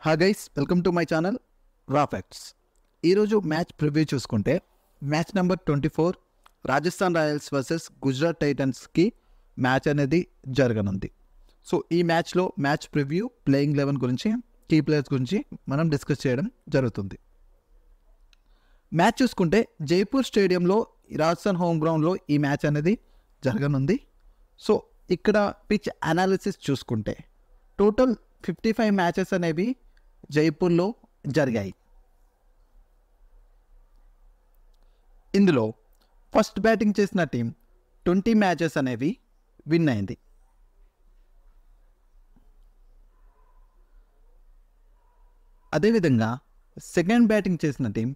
Hi guys, welcome to my channel raw facts. ఈరోజు match preview చూసుకుంటే match number 24 Rajasthan Royals versus Gujarat టైటన్స్కి match అనేది జరగనుంది. సో ఈ మ్యాచ్లో మ్యాచ్ ప్రివ్యూ, ప్లేయింగ్ 11 గురించి, కీ ప్లేయర్స్ గురించి మనం డిస్కస్ చేయడం జరుగుతుంది. మ్యాచ్ చూసుకుంటే జైపూర్ స్టేడియంలో రాజస్థాన్ హోమ్ గ్రౌండ్లో ఈ మ్యాచ్ అనేది జరగనుంది. సో ఇక్కడ పిచ్ అనాలిసిస్ చూసుకుంటే టోటల్ 55 మ్యాచెస్ అనేవి జైపూర్లో జరిగాయి. ఇందులో ఫస్ట్ బ్యాటింగ్ చేసిన టీం 20 మ్యాచెస్ అనేవి విన్ అయింది. అదేవిధంగా సెకండ్ బ్యాటింగ్ చేసిన టీం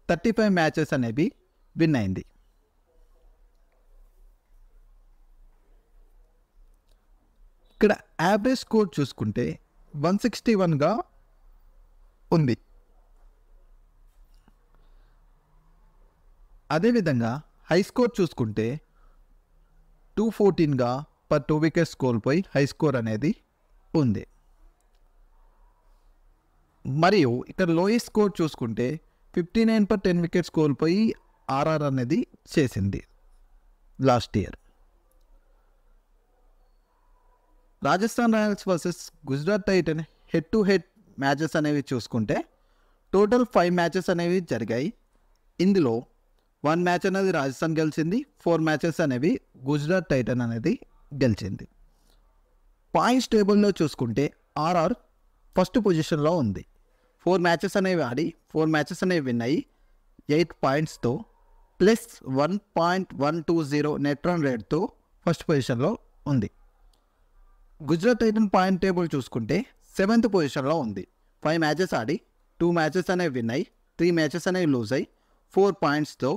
35 మ్యాచెస్ అనేవి విన్ అయింది. ఇక్కడ యావరేజ్ స్కోర్ చూసుకుంటే 161గా ఉంది. అదేవిధంగా హై స్కోర్ చూసుకుంటే 214గా పర్ 2 వికెట్స్ కోల్పోయి హై స్కోర్ అనేది ఉంది. మరియు ఇక్కడ లోయెస్ట్ స్కోర్ చూసుకుంటే 59 పర్ 10 వికెట్స్ కోల్పోయి ఆర్ఆర్ అనేది చేసింది last year. Rajasthan Royals versus Gujarat Titan head to head matches అనేవి చూసుకుంటే టోటల్ 5 మ్యాచెస్ అనేవి జరిగాయి. ఇందులో 1 మ్యాచ్ అనేది రాజస్థాన్ గెలిచింది, 4 మ్యాచెస్ అనేవి గుజరాత్ టైటన్ అనేది గెలిచింది. పాయింట్స్ టేబుల్లో చూసుకుంటే ఆర్ఆర్ ఫస్ట్ పొజిషన్లో ఉంది. 4 మ్యాచెస్ అనేవి ఆడి 4 మ్యాచెస్ అనేవి విన్ అయ్యి 8 పాయింట్స్తో ప్లస్ 1.120 నెట్ రన్ రేట్తో ఫస్ట్ పొజిషన్లో ఉంది. గుజరాత్ టైటన్ పాయింట్ టేబుల్ చూసుకుంటే 7th పొజిషన్లో ఉంది. 5 మ్యాచెస్ ఆడి 2 మ్యాచెస్ అనేవి విన్ అయ్యి 3 మ్యాచెస్ అనేవి లూజ్ అయ్యి 4 పాయింట్స్తో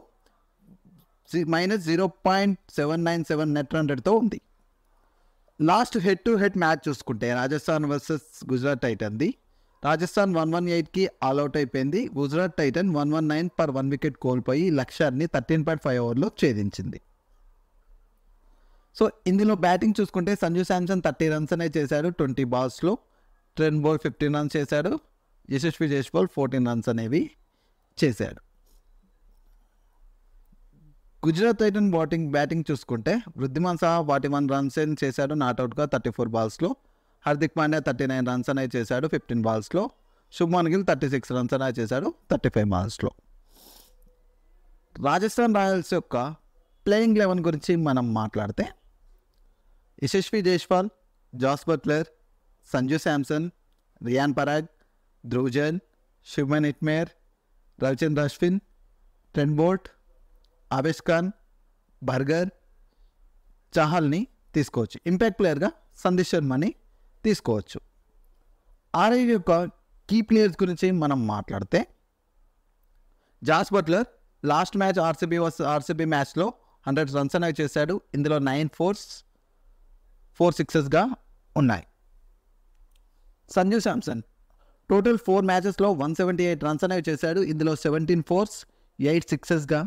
-0.797 నెట్ రన్ రేట్తో ఉంది. Last head to head match చూసుకుంటే రాజస్థాన్ వర్సెస్ గుజరాత్ టైటన్ది. రాజస్థాన్ 118కి ఆల్అవుట్ అయిపోయింది. గుజరాత్ టైటన్ 119 పర్ 1 వికెట్ కోల్పోయి లక్ష్యాన్ని 13.5 ఓవర్లో ఛేదించింది. సో ఇందులో బ్యాటింగ్ చూసుకుంటే సంజు శాంసన్ 30 రన్స్ అనేది చేశాడు 20 బాల్స్లో. ట్రెంట్ బోల్ట్ 15 రన్స్ చేశాడు. యశస్వి జైస్వాల్ 14 రన్స్ అనేవి చేశాడు. గుజరాత్ టైటన్ బ్యాటింగ్ చూసుకుంటే వృద్ధిమాన్ సాహా 41 రన్స్ చేశాడు నాట్అవుట్గా 34 బాల్స్లో. హార్దిక్ పాండ్యా 39 రన్స్ అనేది చేశాడు 15 బాల్స్లో. శుభ్మన్ గిల్ 36 రన్స్ అనేది చేశాడు 35 బాల్స్లో. రాజస్థాన్ రాయల్స్ యొక్క ప్లేయింగ్ 11 గురించి మనం మాట్లాడితే Yashasvi Jaiswal, Jos Buttler, Sanju Samson, Riyan Parag, Dhruv Jain, Shubman Gill, Ravichandra Ashwin, Trent Boult, Avesh Khan, Burger, చాహల్ని తీసుకోవచ్చు. ఇంపాక్ట్ ప్లేయర్గా సందీప్ శర్మని తీసుకోవచ్చు. ఆర్ఐ యొక్క కీ ప్లేయర్స్ గురించి మనం మాట్లాడితే Jos Buttler last match RCB మ్యాచ్లో 100 రన్స్ అనేవి చేశాడు. ఇందులో 9 4s 4 6sగా ఉన్నాయి. సంజు శాంసన్ టోటల్ 4 మ్యాచెస్లో 178 రన్స్ అనేవి చేశాడు. ఇందులో 17 4s 8 6sగా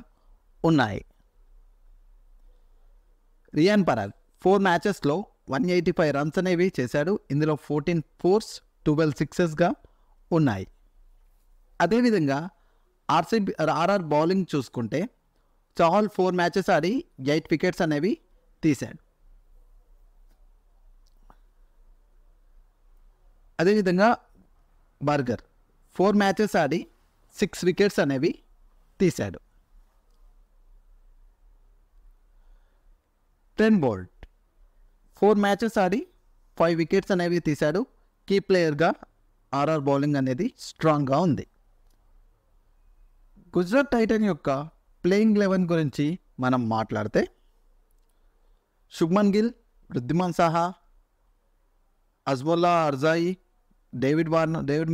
ఉన్నాయి. రియాన్ పరాగ్ 4 మ్యాచెస్లో 185 రన్స్ అనేవి చేశాడు. ఇందులో 14 4s 12 6sగా ఉన్నాయి. అదేవిధంగా ఆర్ఆర్ బౌలింగ్ చూసుకుంటే చాహల్ 4 మ్యాచెస్ ఆడి 8 వికెట్స్ అనేవి తీశాడు. అదేవిధంగా బర్గర్ 4 మ్యాచెస్ ఆడి 6 వికెట్స్ అనేవి తీశాడు. ట్రెంట్ బోల్ట్ 4 మ్యాచెస్ ఆడి 5 వికెట్స్ అనేవి తీశాడు. కీ ప్లేయర్గా ఆర్ఆర్ బౌలింగ్ అనేది స్ట్రాంగ్గా ఉంది. గుజరాత్ టైటన్ యొక్క ప్లేయింగ్ 11 గురించి మనం మాట్లాడితే Shubman Gill, Wriddhiman Saha, Azmatullah Omarzai, David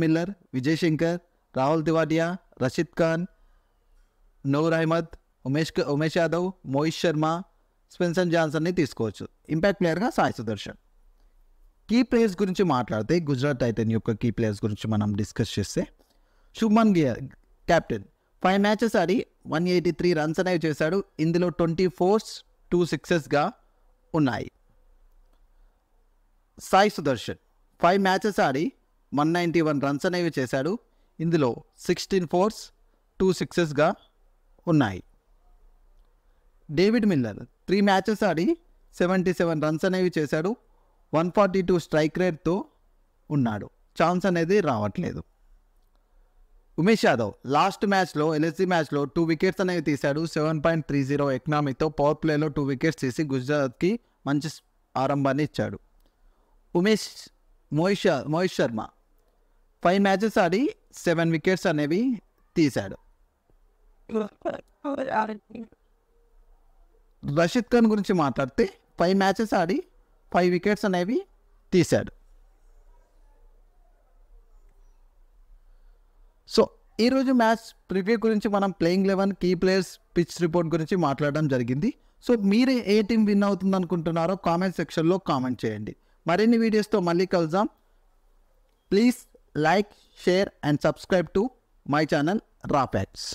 Miller, Vijay Shankar, Rahul Tewatia, Rashid Khan, Noor Ahmad, Umesh Yadav, Mohit Sharma, Spencer జాన్సన్ని తీసుకోవచ్చు. ఇంపాక్ట్ ప్లేయర్గా సాయి సుదర్శన్. కీ ప్లేయర్స్ గురించి మాట్లాడితే గుజరాత్ టైటన్ యొక్క కీ ప్లేయర్స్ గురించి మనం డిస్కస్ చేస్తే శుభ్మన్ గిల్ కెప్టెన్ 5 మ్యాచెస్ ఆడి 183 రన్స్ అనేవి చేశాడు. ఇందులో 20 4s 2 6sగా ఉన్నాయి. సాయి సుదర్శన్ 5 మ్యాచెస్ ఆడి 191 రన్స్ అనేవి చేశాడు. ఇందులో 16 ఫోర్స్ 2 సిక్సెస్గా ఉన్నాయి. డేవిడ్ మిల్లర్ 3 మ్యాచెస్ ఆడి 77 రన్స్ అనేవి చేశాడు. 142 స్ట్రైక్ రేట్తో ఉన్నాడు. ఛాన్స్ అనేది రావట్లేదు. ఉమేష్ యాదవ్ లాస్ట్ మ్యాచ్లో ఎల్ఎస్జీ మ్యాచ్లో 2 వికెట్స్ అనేవి తీశాడు. 7.30 ఎకనామీతో పవర్ ప్లేలో 2 వికెట్స్ తీసి గుజరాత్కి మంచి ఆరంభాన్ని ఇచ్చాడు. మోహిత్ శర్మ 5 మ్యాచెస్ ఆడి 7 వికెట్స్ అనేవి తీశాడు. రషీద్ ఖాన్ గురించి మాట్లాడితే 5 మ్యాచెస్ ఆడి 5 వికెట్స్ అనేవి తీశాడు. సో ఈరోజు మ్యాచ్ ప్రివ్యూ గురించి మనం playing 11 key players pitch report గురించి మాట్లాడడం జరిగింది. సో మీరు ఏ టీం విన్ అవుతుంది అనుకుంటున్నారో కామెంట్ సెక్షన్లో కామెంట్ చేయండి. మరిన్ని వీడియోస్తో మళ్ళీ కలుద్దాం. Please like, share and subscribe to my channel raw facts.